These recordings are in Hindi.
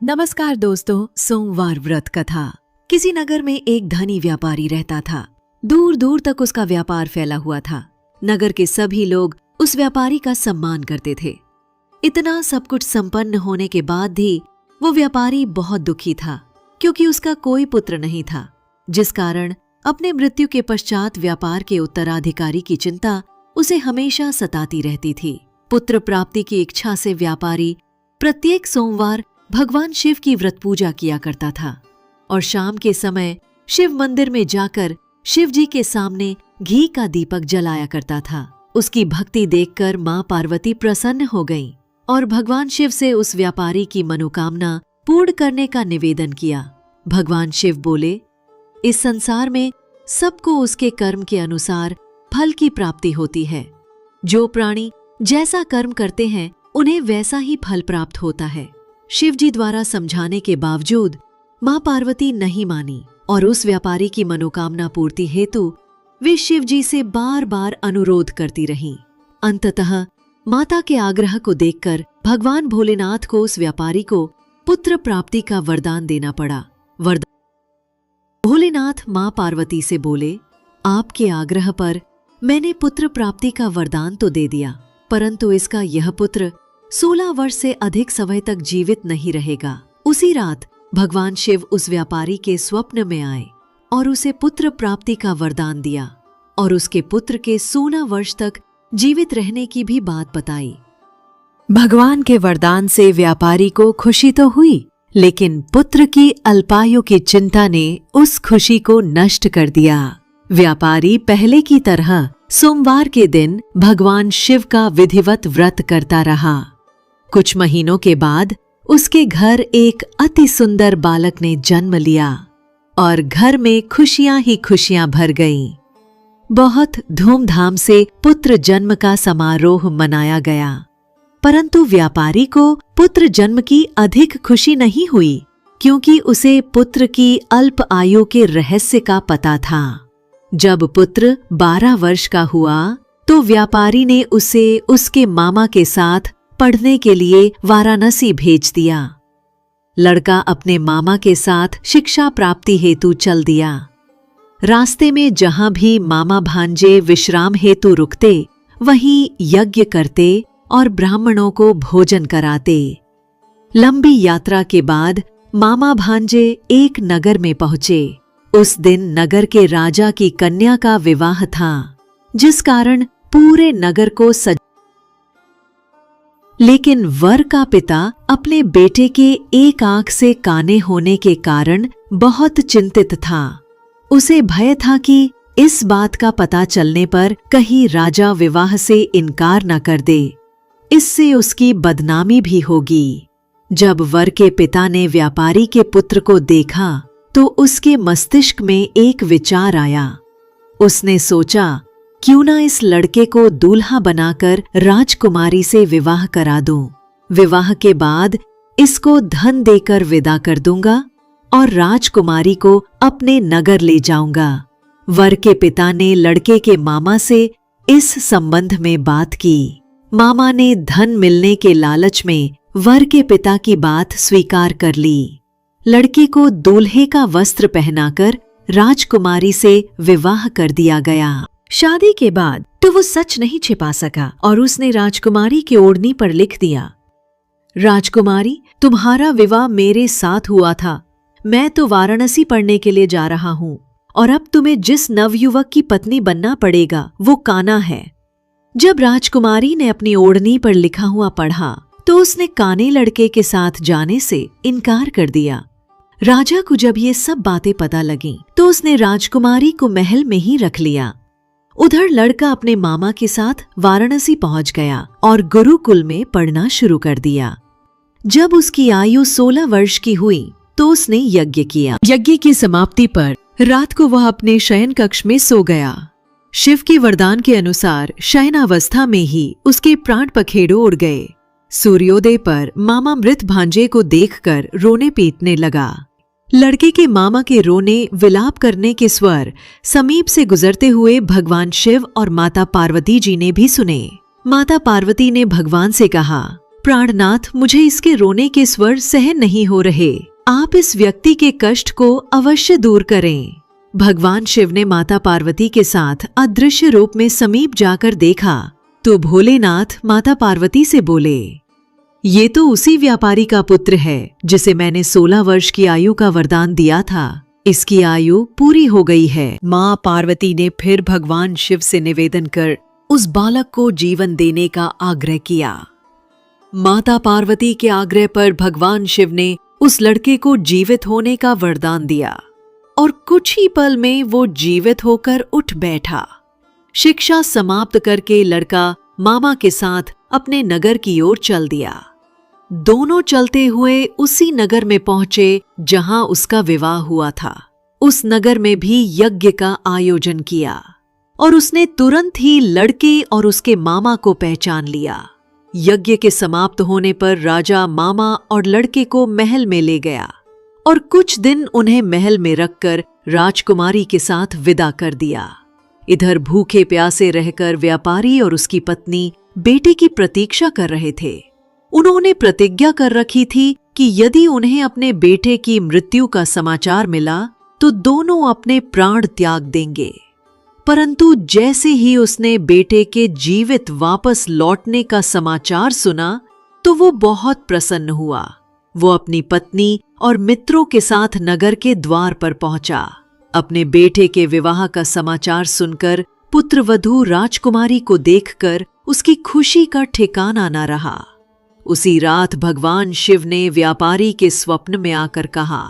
नमस्कार दोस्तों, सोमवार व्रत कथा। किसी नगर में एक धनी व्यापारी रहता था। दूर दूर तक उसका व्यापार फैला हुआ था। नगर के सभी लोग उस व्यापारी का सम्मान करते थे। इतना सब कुछ संपन्न होने के बाद भी वो व्यापारी बहुत दुखी था, क्योंकि उसका कोई पुत्र नहीं था, जिस कारण अपने मृत्यु के पश्चात व्यापार के उत्तराधिकारी की चिंता उसे हमेशा सताती रहती थी। पुत्र प्राप्ति की इच्छा से व्यापारी प्रत्येक सोमवार भगवान शिव की व्रत पूजा किया करता था और शाम के समय शिव मंदिर में जाकर शिव जी के सामने घी का दीपक जलाया करता था। उसकी भक्ति देखकर मां पार्वती प्रसन्न हो गईं और भगवान शिव से उस व्यापारी की मनोकामना पूर्ण करने का निवेदन किया। भगवान शिव बोले, इस संसार में सबको उसके कर्म के अनुसार फल की प्राप्ति होती है। जो प्राणी जैसा कर्म करते हैं उन्हें वैसा ही फल प्राप्त होता है। शिव जी द्वारा समझाने के बावजूद मां पार्वती नहीं मानी और उस व्यापारी की मनोकामना पूर्ति हेतु वे शिव जी से बार बार अनुरोध करती रहीं। अंततः माता के आग्रह को देखकर भगवान भोलेनाथ को उस व्यापारी को पुत्र प्राप्ति का वरदान देना पड़ा। भोलेनाथ मां पार्वती से बोले, आपके आग्रह पर मैंने पुत्र प्राप्ति का वरदान तो दे दिया, परंतु इसका यह पुत्र 16 वर्ष से अधिक समय तक जीवित नहीं रहेगा। उसी रात भगवान शिव उस व्यापारी के स्वप्न में आए और उसे पुत्र प्राप्ति का वरदान दिया और उसके पुत्र के 16 वर्ष तक जीवित रहने की भी बात बताई। भगवान के वरदान से व्यापारी को खुशी तो हुई, लेकिन पुत्र की अल्पायु की चिंता ने उस खुशी को नष्ट कर दिया। व्यापारी पहले की तरह सोमवार के दिन भगवान शिव का विधिवत व्रत करता रहा। कुछ महीनों के बाद उसके घर एक अति सुंदर बालक ने जन्म लिया और घर में खुशियां ही खुशियां भर गईं। बहुत धूमधाम से पुत्र जन्म का समारोह मनाया गया, परंतु व्यापारी को पुत्र जन्म की अधिक खुशी नहीं हुई, क्योंकि उसे पुत्र की अल्प आयु के रहस्य का पता था। जब पुत्र 12 वर्ष का हुआ तो व्यापारी ने उसे उसके मामा के साथ पढ़ने के लिए वाराणसी भेज दिया। लड़का अपने मामा के साथ शिक्षा प्राप्ति हेतु चल दिया। रास्ते में जहां भी मामा भांजे विश्राम हेतु रुकते, वहीं यज्ञ करते और ब्राह्मणों को भोजन कराते। लंबी यात्रा के बाद मामा भांजे एक नगर में पहुंचे। उस दिन नगर के राजा की कन्या का विवाह था, जिस कारण पूरे नगर को लेकिन वर का पिता अपने बेटे के एक आंख से काने होने के कारण बहुत चिंतित था। उसे भय था कि इस बात का पता चलने पर कहीं राजा विवाह से इनकार न कर दे, इससे उसकी बदनामी भी होगी। जब वर के पिता ने व्यापारी के पुत्र को देखा तो उसके मस्तिष्क में एक विचार आया। उसने सोचा, क्यों ना इस लड़के को दूल्हा बनाकर राजकुमारी से विवाह करा दूं। विवाह के बाद इसको धन देकर विदा कर दूंगा और राजकुमारी को अपने नगर ले जाऊंगा। वर के पिता ने लड़के के मामा से इस संबंध में बात की। मामा ने धन मिलने के लालच में वर के पिता की बात स्वीकार कर ली। लड़के को दूल्हे का वस्त्र पहनाकर राजकुमारी से विवाह कर दिया गया। शादी के बाद तो वो सच नहीं छिपा सका और उसने राजकुमारी की ओढ़नी पर लिख दिया, राजकुमारी, तुम्हारा विवाह मेरे साथ हुआ था। मैं तो वाराणसी पढ़ने के लिए जा रहा हूँ और अब तुम्हें जिस नवयुवक की पत्नी बनना पड़ेगा वो काना है। जब राजकुमारी ने अपनी ओढ़नी पर लिखा हुआ पढ़ा तो उसने काने लड़के के साथ जाने से इनकार कर दिया। राजा को जब ये सब बातें पता लगीं तो उसने राजकुमारी को महल में ही रख लिया। उधर लड़का अपने मामा के साथ वाराणसी पहुंच गया और गुरुकुल में पढ़ना शुरू कर दिया। जब उसकी आयु 16 वर्ष की हुई तो उसने यज्ञ किया। यज्ञ की समाप्ति पर रात को वह अपने शयन कक्ष में सो गया। शिव के वरदान के अनुसार शयनावस्था में ही उसके प्राण पखेरु उड़ गए। सूर्योदय पर मामा मृत भांजे को देखकर रोने पीटने लगा। लड़के के मामा के रोने विलाप करने के स्वर समीप से गुजरते हुए भगवान शिव और माता पार्वती जी ने भी सुने। माता पार्वती ने भगवान से कहा, प्राणनाथ, मुझे इसके रोने के स्वर सहन नहीं हो रहे। आप इस व्यक्ति के कष्ट को अवश्य दूर करें। भगवान शिव ने माता पार्वती के साथ अदृश्य रूप में समीप जाकर देखा तो भोलेनाथ माता पार्वती से बोले, ये तो उसी व्यापारी का पुत्र है जिसे मैंने 16 वर्ष की आयु का वरदान दिया था। इसकी आयु पूरी हो गई है। माँ पार्वती ने फिर भगवान शिव से निवेदन कर उस बालक को जीवन देने का आग्रह किया। माता पार्वती के आग्रह पर भगवान शिव ने उस लड़के को जीवित होने का वरदान दिया और कुछ ही पल में वो जीवित होकर उठ बैठा। शिक्षा समाप्त करके लड़का मामा के साथ अपने नगर की ओर चल दिया। दोनों चलते हुए उसी नगर में पहुंचे जहां उसका विवाह हुआ था। उस नगर में भी यज्ञ का आयोजन किया और उसने तुरंत ही लड़के और उसके मामा को पहचान लिया। यज्ञ के समाप्त होने पर राजा मामा और लड़के को महल में ले गया और कुछ दिन उन्हें महल में रखकर राजकुमारी के साथ विदा कर दिया। इधर भूखे प्यासे रहकर व्यापारी और उसकी पत्नी बेटे की प्रतीक्षा कर रहे थे। उन्होंने प्रतिज्ञा कर रखी थी कि यदि उन्हें अपने बेटे की मृत्यु का समाचार मिला तो दोनों अपने प्राण त्याग देंगे। परंतु जैसे ही उसने बेटे के जीवित वापस लौटने का समाचार सुना तो वो बहुत प्रसन्न हुआ। वो अपनी पत्नी और मित्रों के साथ नगर के द्वार पर पहुंचा। अपने बेटे के विवाह का समाचार सुनकर पुत्रवधू राजकुमारी को देखकर उसकी खुशी का ठिकाना न रहा। उसी रात भगवान शिव ने व्यापारी के स्वप्न में आकर कहा,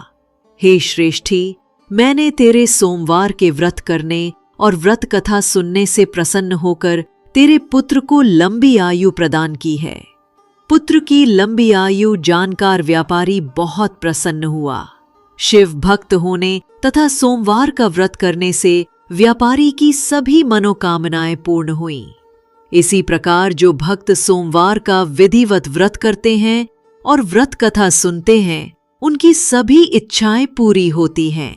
हे श्रेष्ठी, मैंने तेरे सोमवार के व्रत करने और व्रत कथा सुनने से प्रसन्न होकर तेरे पुत्र को लंबी आयु प्रदान की है। पुत्र की लंबी आयु जानकार व्यापारी बहुत प्रसन्न हुआ। शिव भक्त होने तथा सोमवार का व्रत करने से व्यापारी की सभी मनोकामनाएं पूर्ण हुईं। इसी प्रकार जो भक्त सोमवार का विधिवत व्रत करते हैं और व्रत कथा सुनते हैं, उनकी सभी इच्छाएं पूरी होती हैं।